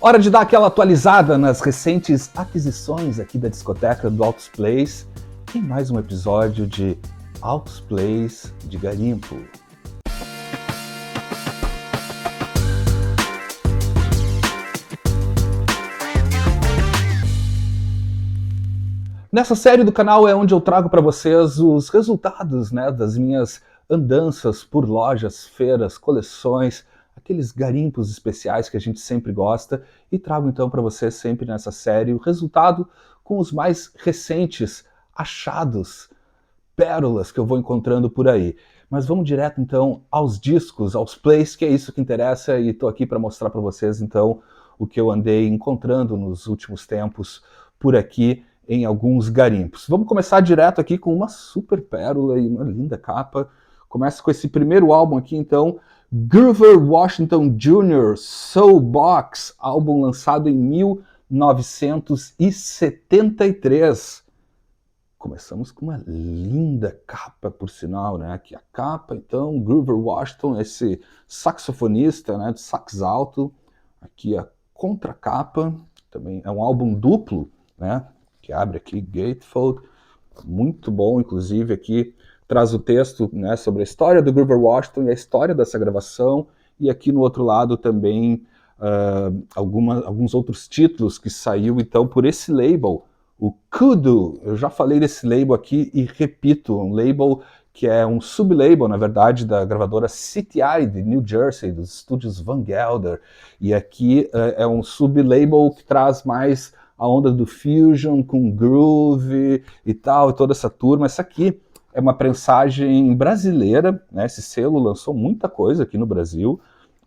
Hora de dar aquela atualizada nas recentes aquisições aqui da discoteca do Altos Plays em mais um episódio de Altos Plays de Garimpo. Nessa série do canal é onde eu trago para vocês os resultados, das minhas andanças por lojas, feiras, coleções, aqueles garimpos especiais que a gente sempre gosta, e trago então para vocês sempre nessa série o resultado com os mais recentes achados, pérolas que eu vou encontrando por aí. Mas vamos direto então aos discos, aos plays, que é isso que interessa, e estou aqui para mostrar para vocês então o que eu andei encontrando nos últimos tempos por aqui em alguns garimpos. Vamos começar direto aqui com uma super pérola e uma linda capa. Começa com esse primeiro álbum aqui então, Grover Washington Jr. Soul Box, álbum lançado em 1973. Começamos com uma linda capa, por sinal, né? Aqui a capa, então, Grover Washington, esse saxofonista, né, de sax alto. Aqui a contracapa, também é um álbum duplo, né? Que abre aqui, Gatefold, muito bom, inclusive aqui traz o texto, né, sobre a história do Grover Washington e a história dessa gravação, e aqui no outro lado também alguns outros títulos que saiu então por esse label, o Kudu. Eu já falei desse label aqui e repito, um label que é um sublabel, na verdade, da gravadora CTI de New Jersey, dos estúdios Van Gelder, e aqui é um sublabel que traz mais a onda do fusion com groove e tal, e toda essa turma. Essa aqui é uma prensagem brasileira, né? Esse selo lançou muita coisa aqui no Brasil.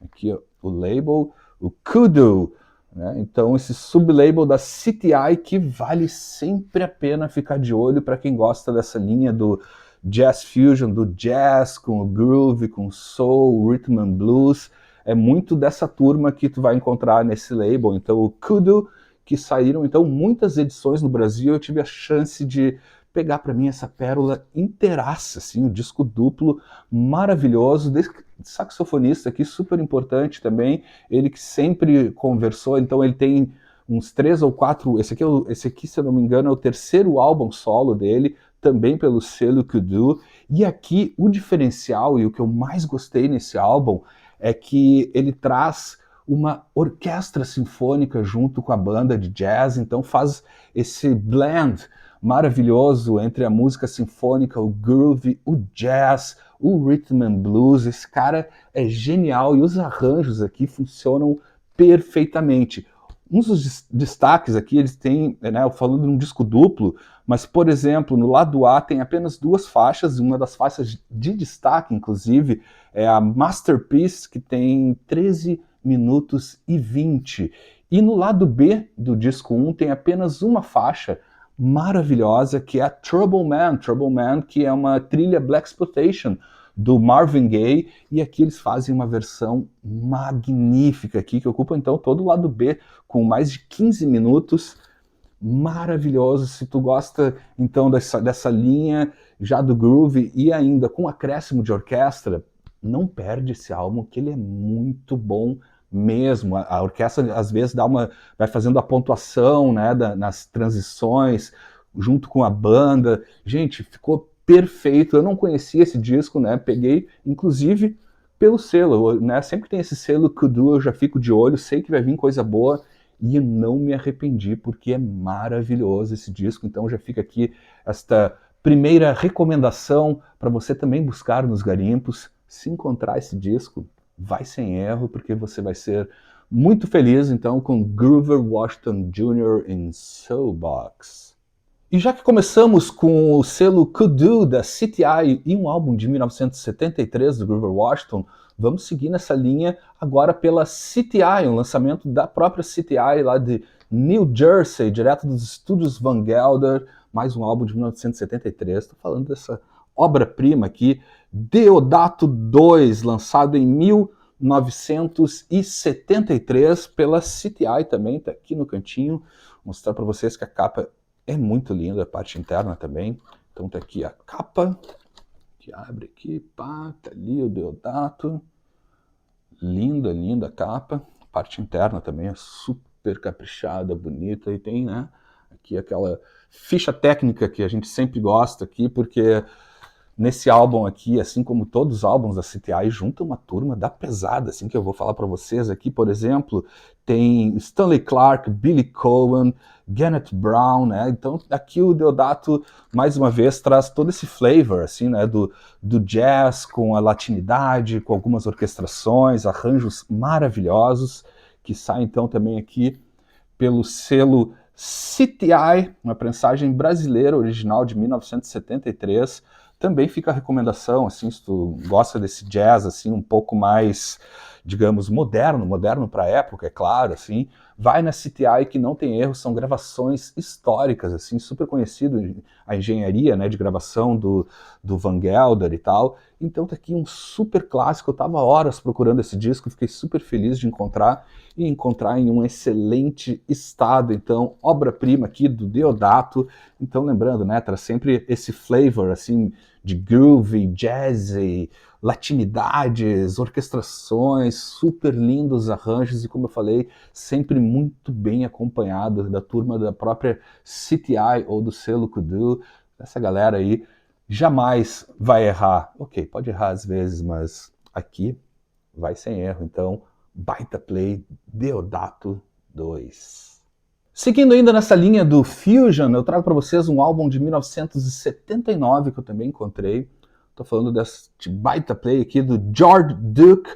Aqui ó, o label, o Kudu, né? Então esse sublabel da CTI que vale sempre a pena ficar de olho para quem gosta dessa linha do jazz fusion, do jazz com o groove, com o soul, rhythm and blues. É muito dessa turma que tu vai encontrar nesse label. Então o Kudu, que saíram então muitas edições no Brasil, eu tive a chance de pegar para mim essa pérola inteiraça, assim, um disco duplo maravilhoso, desse saxofonista aqui, super importante também, ele que sempre conversou, então ele tem uns 3 ou 4, esse aqui, se eu não me engano, é o terceiro álbum solo dele, também pelo selo Kudu, e aqui o diferencial e o que eu mais gostei nesse álbum é que ele traz uma orquestra sinfônica junto com a banda de jazz, então faz esse blend maravilhoso entre a música sinfônica, o groove, o jazz, o rhythm and blues. Esse cara é genial e os arranjos aqui funcionam perfeitamente. Um dos destaques aqui, eles têm, né, eu falando de um disco duplo, mas, por exemplo, no lado A tem apenas 2 faixas, uma das faixas de destaque, inclusive, é a Masterpiece, que tem 13 minutos e 20. E no lado B do disco 1 tem apenas uma faixa maravilhosa, que é a Trouble Man, que é uma trilha Blaxploitation do Marvin Gaye, e aqui eles fazem uma versão magnífica aqui, que ocupa então todo o lado B, com mais de 15 minutos, maravilhoso. Se tu gosta então dessa linha já do groove e ainda com acréscimo de orquestra, não perde esse álbum, que ele é muito bom mesmo. A orquestra às vezes vai fazendo a pontuação, né, nas transições junto com a banda. Gente, ficou perfeito. Eu não conhecia esse disco, né? Peguei inclusive pelo selo, né? Sempre que tem esse selo Kudu, eu já fico de olho, sei que vai vir coisa boa. E não me arrependi, porque é maravilhoso esse disco. Então já fica aqui esta primeira recomendação para você também buscar nos garimpos. Se encontrar esse disco, vai sem erro, porque você vai ser muito feliz então com Grover Washington Jr. em Soul Box. E já que começamos com o selo Kudu da CTI e um álbum de 1973 do Grover Washington, vamos seguir nessa linha agora pela CTI, um lançamento da própria CTI lá de New Jersey, direto dos estúdios Van Gelder, mais um álbum de 1973. Estou falando dessa obra-prima aqui, Deodato 2, lançado em 1973 pela CTI também, está aqui no cantinho. Vou mostrar para vocês que a capa é muito linda, a parte interna também. Então tá aqui a capa, que abre aqui, pá, tá ali o Deodato. Linda, linda capa. A parte interna também é super super caprichada, bonita, e tem, né, aqui aquela ficha técnica que a gente sempre gosta aqui, porque nesse álbum aqui, assim como todos os álbuns da CTI, junta uma turma da pesada, assim, que eu vou falar para vocês aqui, por exemplo, tem Stanley Clarke, Billy Cohen, Gannett Brown, né? Então aqui o Deodato, mais uma vez, traz todo esse flavor, assim, né, do jazz com a latinidade, com algumas orquestrações, arranjos maravilhosos, que saem então também aqui pelo selo CTI, uma prensagem brasileira original de 1973. Também fica a recomendação, assim, se tu gosta desse jazz assim um pouco mais, digamos, moderno para a época, é claro, assim, vai na CTI que não tem erro, são gravações históricas, assim, super conhecido a engenharia, né, de gravação do Van Gelder e tal. Então tá aqui um super clássico, eu tava horas procurando esse disco, fiquei super feliz de encontrar e encontrar em um excelente estado. Então, obra-prima aqui do Deodato. Então, lembrando, né, traz sempre esse flavor, assim, de groove, jazzy, latinidades, orquestrações, super lindos arranjos e, como eu falei, sempre muito bem acompanhado da turma da própria CTI ou do selo Kudu. Essa galera aí jamais vai errar. Ok, pode errar às vezes, mas aqui vai sem erro. Então, baita play, Deodato 2. Seguindo ainda nessa linha do Fusion, eu trago para vocês um álbum de 1979 que eu também encontrei. Estou falando deste baita play aqui do George Duke,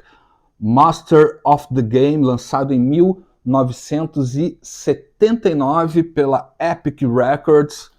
Master of the Game, lançado em 1979 pela Epic Records.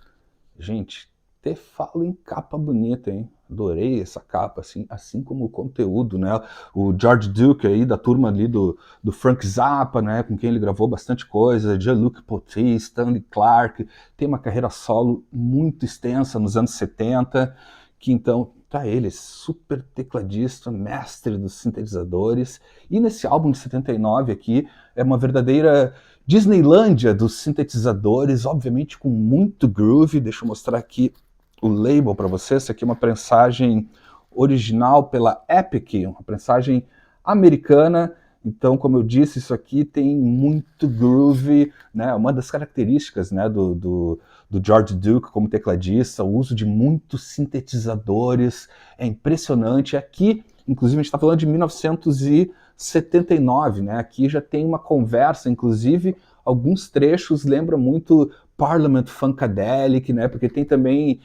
Gente, até falo em capa bonita, hein? Adorei essa capa, assim como o conteúdo, né? O George Duke aí, da turma ali do Frank Zappa, né? Com quem ele gravou bastante coisa, Jean-Luc Ponty, Stanley Clarke, tem uma carreira solo muito extensa nos anos 70, que então, tá ele, super tecladista, mestre dos sintetizadores, e nesse álbum de 79 aqui, é uma verdadeira Disneylândia dos sintetizadores, obviamente com muito groove. Deixa eu mostrar aqui o label para vocês. Essa aqui é uma prensagem original pela Epic, uma prensagem americana. Então, como eu disse, isso aqui tem muito groove, né? Uma das características, né, do George Duke como tecladista, o uso de muitos sintetizadores, é impressionante. Aqui, inclusive, a gente está falando de 1979, né? Aqui já tem uma conversa, inclusive, alguns trechos lembram muito Parliament Funkadelic, né? Porque tem também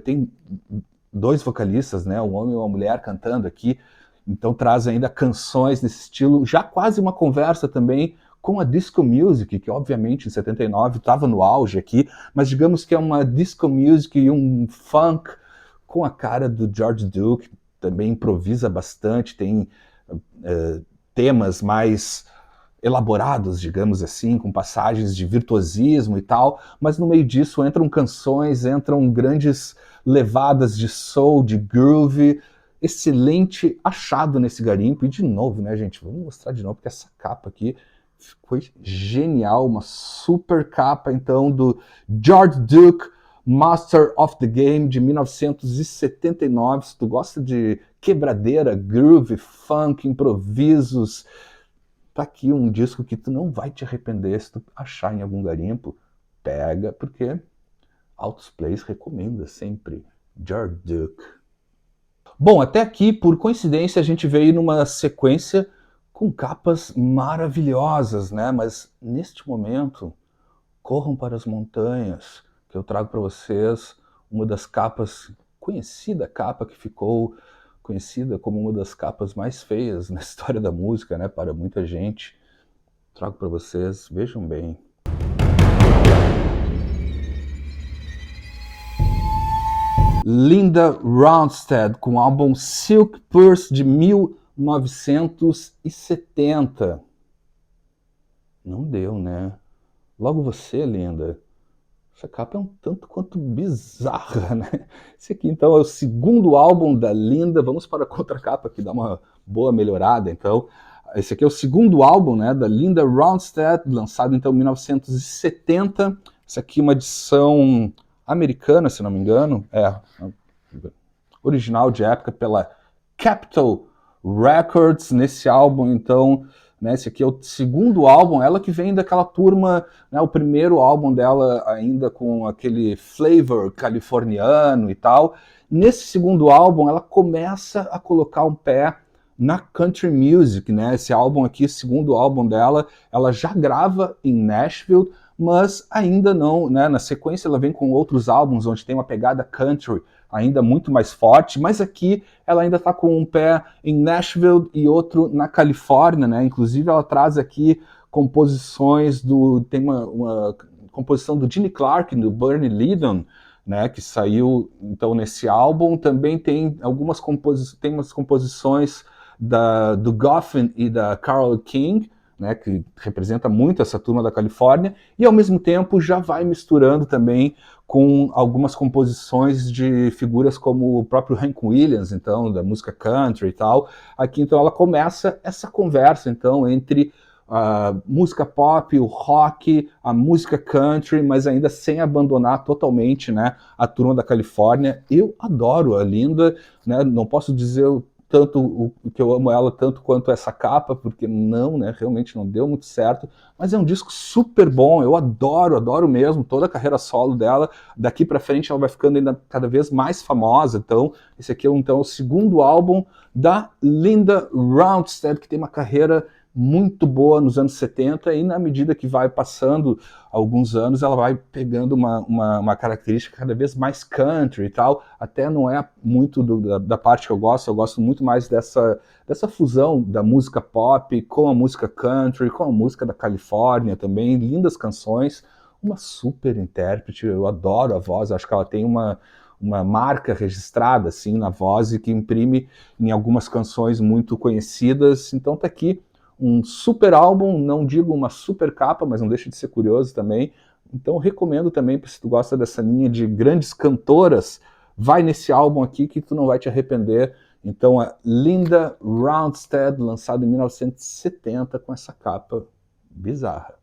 tem dois vocalistas, né? Um homem e uma mulher cantando aqui, então traz ainda canções nesse estilo, já quase uma conversa também com a disco music, que obviamente em 79 estava no auge aqui, mas digamos que é uma disco music e um funk com a cara do George Duke, também improvisa bastante, tem temas mais elaborados, digamos assim, com passagens de virtuosismo e tal, mas no meio disso entram canções, entram grandes levadas de soul, de groove, excelente achado nesse garimpo. E de novo, né, gente, vamos mostrar de novo, porque essa capa aqui foi genial, uma super capa, então, do George Duke, Master of the Game, de 1979. Se tu gosta de quebradeira, groove, funk, improvisos, tá aqui um disco que tu não vai te arrepender se tu achar em algum garimpo. Pega, porque Altos Plays recomenda sempre George Duke. Bom, até aqui, por coincidência, a gente veio numa sequência com capas maravilhosas, né? Mas neste momento, corram para as montanhas, que eu trago para vocês uma das capas, conhecida capa que ficou conhecida como uma das capas mais feias na história da música, né? Para muita gente. Trago para vocês, vejam bem. Linda Ronstadt, com o álbum Silk Purse de 1970. Não deu, né? Logo você, Linda. Essa capa é um tanto quanto bizarra, né? Esse aqui, então, é o segundo álbum da Linda. Vamos para a contracapa, que dá uma boa melhorada, então. Esse aqui é o segundo álbum, né, da Linda Ronstadt, lançado, então, em 1970. Essa aqui é uma edição americana, se não me engano. Original de época pela Capitol Records. Nesse álbum, então, né? Esse aqui é o segundo álbum, ela que vem daquela turma, né? O primeiro álbum dela ainda com aquele flavor californiano e tal. Nesse segundo álbum, ela começa a colocar um pé na country music, né? Esse álbum aqui, segundo álbum dela, ela já grava em Nashville, mas ainda não, né? Na sequência ela vem com outros álbuns onde tem uma pegada country ainda muito mais forte, mas aqui ela ainda está com um pé em Nashville e outro na Califórnia, né? Inclusive ela traz aqui composições tem uma composição do Gene Clark, do Bernie Leadon, né, que saiu então nesse álbum. Também tem umas composições do Goffin e da Carole King, né, que representa muito essa turma da Califórnia, e ao mesmo tempo já vai misturando também com algumas composições de figuras como o próprio Hank Williams, então, da música country e tal. Aqui, então, ela começa essa conversa, então, entre a música pop, o rock, a música country, mas ainda sem abandonar totalmente, né, a turma da Califórnia. Eu adoro a Linda, né, não posso dizer tanto que eu amo ela tanto quanto essa capa, porque não, né, realmente não deu muito certo, mas é um disco super bom, eu adoro mesmo toda a carreira solo dela. Daqui para frente ela vai ficando ainda cada vez mais famosa. Então esse aqui é então o segundo álbum da Linda Ronstadt, que tem uma carreira muito boa nos anos 70, e na medida que vai passando alguns anos, ela vai pegando uma característica cada vez mais country e tal. Até não é muito da parte que eu gosto muito mais dessa fusão da música pop com a música country, com a música da Califórnia também. Lindas canções, uma super intérprete, eu adoro a voz, acho que ela tem uma marca registrada assim na voz e que imprime em algumas canções muito conhecidas. Então tá aqui um super álbum, não digo uma super capa, mas não deixa de ser curioso também. Então recomendo também, se tu gosta dessa linha de grandes cantoras, vai nesse álbum aqui que tu não vai te arrepender. Então a Linda Ronstadt, lançado em 1970, com essa capa bizarra.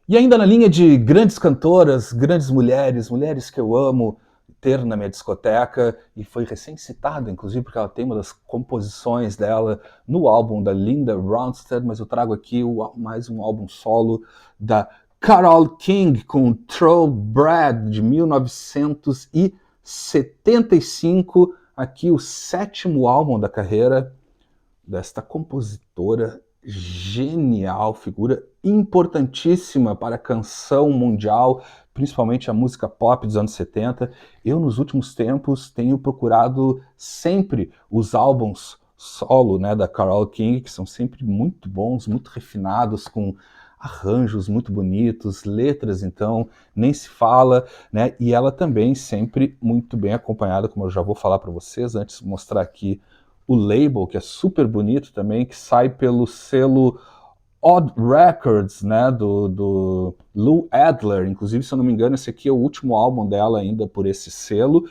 E ainda na linha de grandes cantoras, grandes mulheres que eu amo ter na minha discoteca, e foi recém-citada, inclusive, porque ela tem uma das composições dela no álbum da Linda Ronstadt, mas eu trago aqui mais um álbum solo da Carole King, com Thoroughbred, de 1975, aqui o sétimo álbum da carreira desta compositora genial, figura importantíssima para a canção mundial, principalmente a música pop dos anos 70. Eu, nos últimos tempos, tenho procurado sempre os álbuns solo, né, da Carole King, que são sempre muito bons, muito refinados, com arranjos muito bonitos, letras, então, nem se fala, né, e ela também sempre muito bem acompanhada, como eu já vou falar para vocês, antes de mostrar aqui o label, que é super bonito também, que sai pelo selo Odd Records, né, do Lou Adler. Inclusive, se eu não me engano, esse aqui é o último álbum dela ainda por esse selo.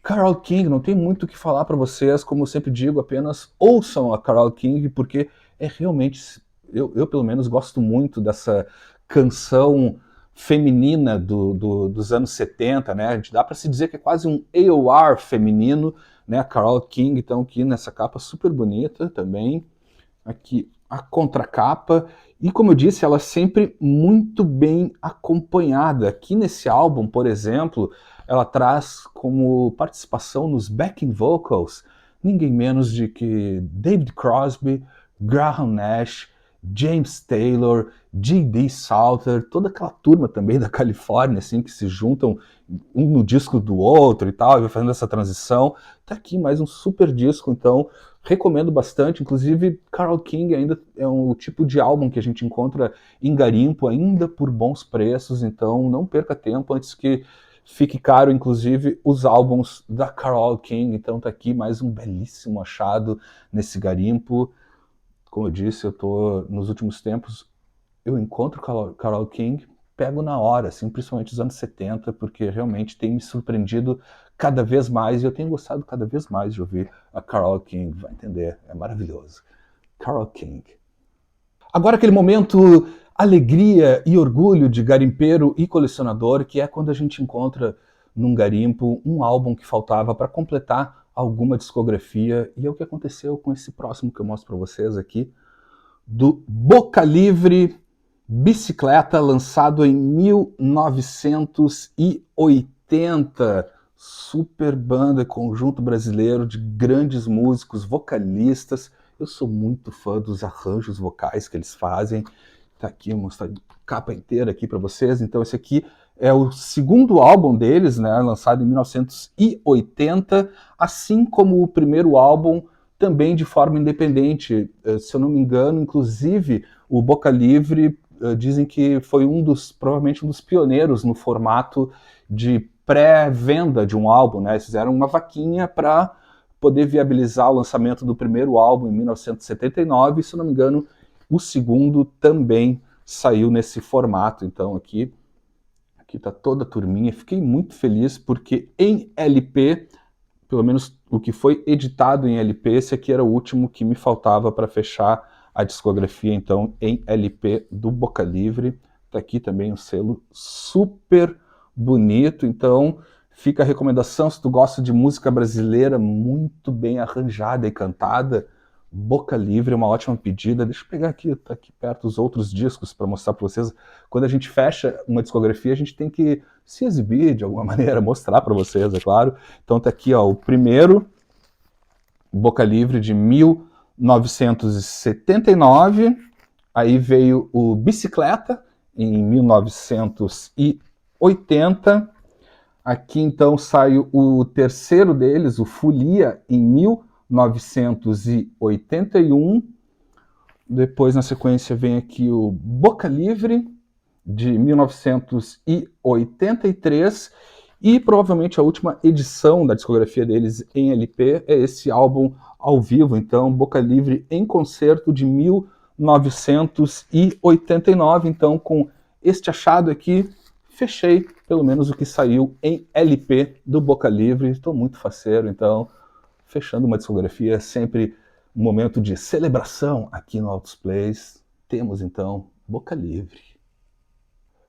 Carole King, não tem muito o que falar para vocês, como eu sempre digo, apenas ouçam a Carole King, porque é realmente, eu pelo menos gosto muito dessa canção feminina dos anos 70, né? Dá para se dizer que é quase um AOR feminino, né? A Carole King, então, aqui nessa capa super bonita também. Aqui a contracapa, e como eu disse, ela é sempre muito bem acompanhada. Aqui nesse álbum, por exemplo, ela traz como participação nos backing vocals ninguém menos de que David Crosby, Graham Nash, James Taylor, J.D. Souther, toda aquela turma também da Califórnia, assim, que se juntam um no disco do outro e tal, e vai fazendo essa transição. Tá aqui mais um super disco, então recomendo bastante. Inclusive, Carole King ainda é um tipo de álbum que a gente encontra em garimpo, ainda por bons preços, então não perca tempo antes que fique caro, inclusive, os álbuns da Carole King. Então tá aqui mais um belíssimo achado nesse garimpo. Como eu disse, eu tô nos últimos tempos, eu encontro Carole King, pego na hora, assim, principalmente os anos 70, porque realmente tem me surpreendido cada vez mais, e eu tenho gostado cada vez mais de ouvir a Carole King, vai entender, é maravilhoso. Carole King. Agora aquele momento alegria e orgulho de garimpeiro e colecionador, que é quando a gente encontra num garimpo um álbum que faltava para completar alguma discografia, e é o que aconteceu com esse próximo que eu mostro para vocês aqui, do Boca Livre Bicicleta, lançado em 1980. Super banda, conjunto brasileiro de grandes músicos, vocalistas. Eu sou muito fã dos arranjos vocais que eles fazem. Tá aqui, vou mostrar a capa inteira aqui para vocês. Então esse aqui é o segundo álbum deles, né, lançado em 1980, assim como o primeiro álbum, também de forma independente. Se eu não me engano, inclusive, o Boca Livre dizem que foi provavelmente um dos pioneiros no formato de pré-venda de um álbum, né? Eles fizeram uma vaquinha para poder viabilizar o lançamento do primeiro álbum em 1979, e, se eu não me engano, o segundo também saiu nesse formato. Então aqui está toda a turminha. Fiquei muito feliz porque em LP, pelo menos o que foi editado em LP, esse aqui era o último que me faltava para fechar a discografia, então, em LP do Boca Livre. Está aqui também um selo super bonito. Então fica a recomendação, se tu gosta de música brasileira muito bem arranjada e cantada, Boca Livre é uma ótima pedida. Deixa eu pegar aqui, tá aqui perto os outros discos para mostrar para vocês. Quando a gente fecha uma discografia, a gente tem que se exibir de alguma maneira, mostrar para vocês, é claro. Então tá aqui, ó, o primeiro, Boca Livre, de 1979. Aí veio o Bicicleta, em 1980. Aqui então sai o terceiro deles, o Folia, em 1981. Depois, na sequência, vem aqui o Boca Livre, de 1983. E provavelmente a última edição da discografia deles em LP é esse álbum ao vivo, então, Boca Livre em Concerto, de 1989. Então, com este achado aqui, fechei pelo menos o que saiu em LP do Boca Livre. Estou muito faceiro, então, fechando uma discografia é sempre um momento de celebração aqui no Altos Plays. Temos então Boca Livre.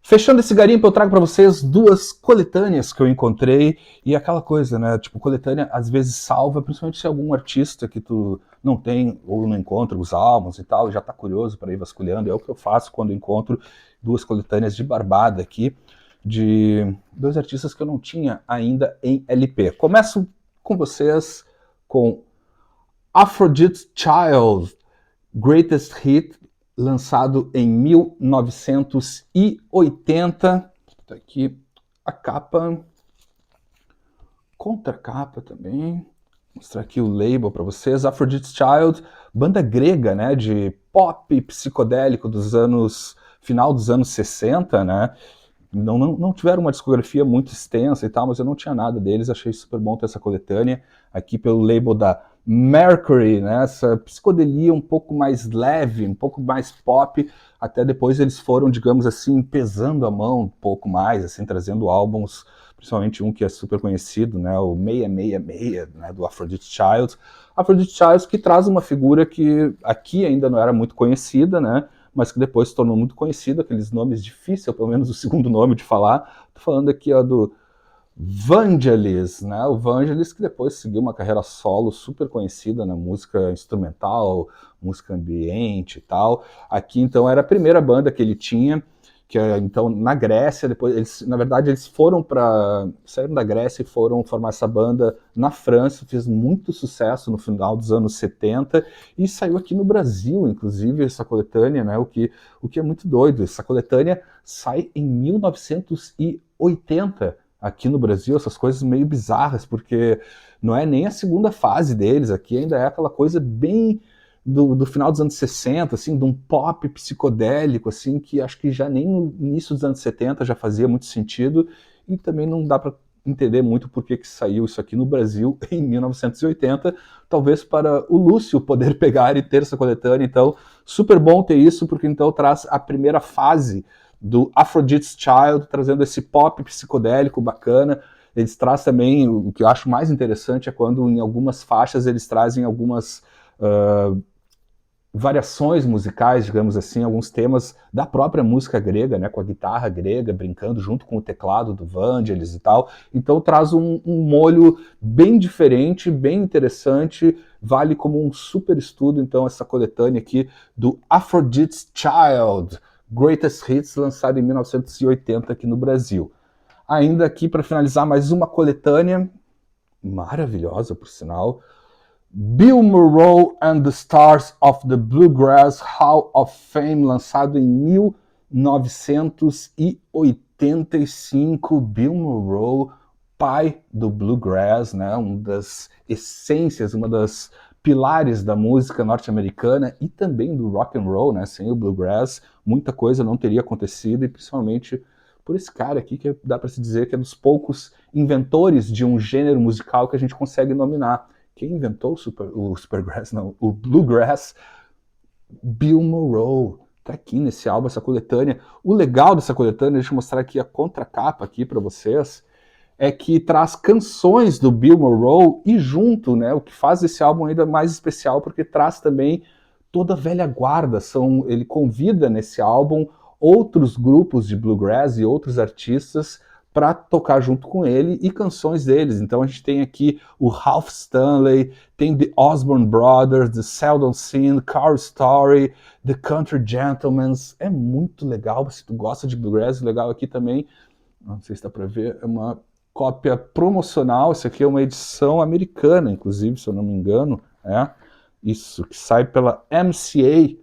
Fechando esse garimpo, eu trago para vocês duas coletâneas que eu encontrei, e aquela coisa, né, tipo, coletânea às vezes salva, principalmente se é algum artista que tu não tem ou não encontra os álbuns e tal, e já tá curioso para ir vasculhando. É o que eu faço quando encontro duas coletâneas de barbada aqui, de dois artistas que eu não tinha ainda em LP. Começo com vocês com Aphrodite Child, Greatest Hit, lançado em 1980. Tá aqui a capa, contracapa também. Vou mostrar aqui o label para vocês. Aphrodite Child, banda grega, né, de pop psicodélico dos anos, final dos anos 60, né? Não tiveram uma discografia muito extensa e tal, mas eu não tinha nada deles. Achei super bom ter essa coletânea aqui pelo label da Mercury, né? Essa psicodelia um pouco mais leve, um pouco mais pop. Até depois eles foram, digamos assim, pesando a mão um pouco mais, assim, trazendo álbuns, principalmente um que é super conhecido, né? O 666, né? Do Aphrodite Child. Aphrodite Child, que traz uma figura que aqui ainda não era muito conhecida, né? Mas que depois se tornou muito conhecido, aqueles nomes difíceis, pelo menos o segundo nome de falar. Tô falando aqui, ó, do Vangelis, né? O Vangelis, que depois seguiu uma carreira solo super conhecida na música instrumental, música ambiente e tal. Aqui, então, era a primeira banda que ele tinha, que então na Grécia. Depois eles, na verdade, eles saíram da Grécia e foram formar essa banda na França. Fez muito sucesso no final dos anos 70 e saiu aqui no Brasil, inclusive, essa coletânea, né? O que é muito doido. Essa coletânea sai em 1980 aqui no Brasil. Essas coisas meio bizarras, porque não é nem a segunda fase deles. Aqui ainda é aquela coisa bem do final dos anos 60, assim, de um pop psicodélico, assim, que acho que já nem no início dos anos 70 já fazia muito sentido, e também não dá para entender muito por que saiu isso aqui no Brasil em 1980, talvez para o Lúcio poder pegar e ter essa coletânea. Então, super bom ter isso, porque então traz a primeira fase do Aphrodite's Child, trazendo esse pop psicodélico bacana. Eles trazem também, o que eu acho mais interessante é quando em algumas faixas eles trazem algumas variações musicais, digamos assim, alguns temas da própria música grega, né, com a guitarra grega, brincando junto com o teclado do Vangelis e tal. Então traz um molho bem diferente, bem interessante, vale como um super estudo, então, essa coletânea aqui do Aphrodite's Child, Greatest Hits, lançado em 1980 aqui no Brasil. Ainda aqui, para finalizar, mais uma coletânea, maravilhosa, por sinal, Bill Monroe and the Stars of the Bluegrass Hall of Fame, lançado em 1985. Bill Monroe, pai do Bluegrass, né? Uma das essências, uma das pilares da música norte-americana e também do rock and roll, né? Sem o Bluegrass, muita coisa não teria acontecido, e principalmente por esse cara aqui, que dá para se dizer que é dos poucos inventores de um gênero musical que a gente consegue nominar. Quem inventou o Supergrass, não, o Bluegrass? Bill Monroe. Tá aqui nesse álbum, essa coletânea. O legal dessa coletânea, deixa eu mostrar aqui a contracapa aqui para vocês, é que traz canções do Bill Monroe e junto, né, o que faz esse álbum ainda mais especial, porque traz também toda a velha guarda. Ele convida nesse álbum outros grupos de bluegrass e outros artistas para tocar junto com ele e canções deles. Então a gente tem aqui o Ralph Stanley, tem The Osborne Brothers, The Seldom Seen, Carl Story, The Country Gentlemen. É muito legal, se tu gosta de bluegrass, legal aqui também, não sei se dá para ver, é uma cópia promocional. Isso aqui é uma edição americana, inclusive, se eu não me engano, isso, que sai pela MCA,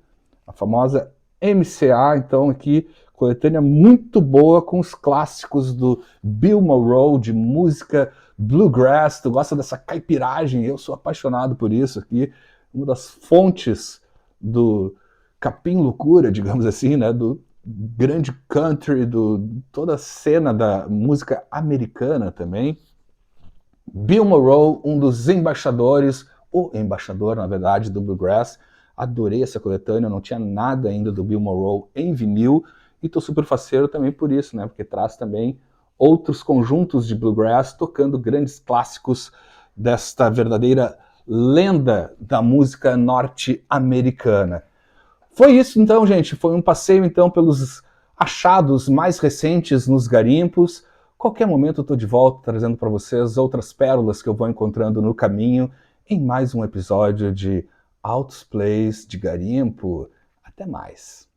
a famosa MCA. Então aqui, coletânea muito boa com os clássicos do Bill Monroe, de música bluegrass. Tu gosta dessa caipiragem? Eu sou apaixonado por isso aqui, uma das fontes do capim loucura, digamos assim, né, do grande country, toda a cena da música americana também. Bill Monroe, um dos embaixadores, o embaixador, na verdade, do Bluegrass. Adorei essa coletânea, eu não tinha nada ainda do Bill Monroe em vinil, e tô super faceiro também por isso, né? Porque traz também outros conjuntos de Bluegrass tocando grandes clássicos desta verdadeira lenda da música norte-americana. Foi isso então, gente. Foi um passeio então pelos achados mais recentes nos garimpos. Qualquer momento eu estou de volta trazendo para vocês outras pérolas que eu vou encontrando no caminho em mais um episódio de Altos Plays de Garimpo. Até mais.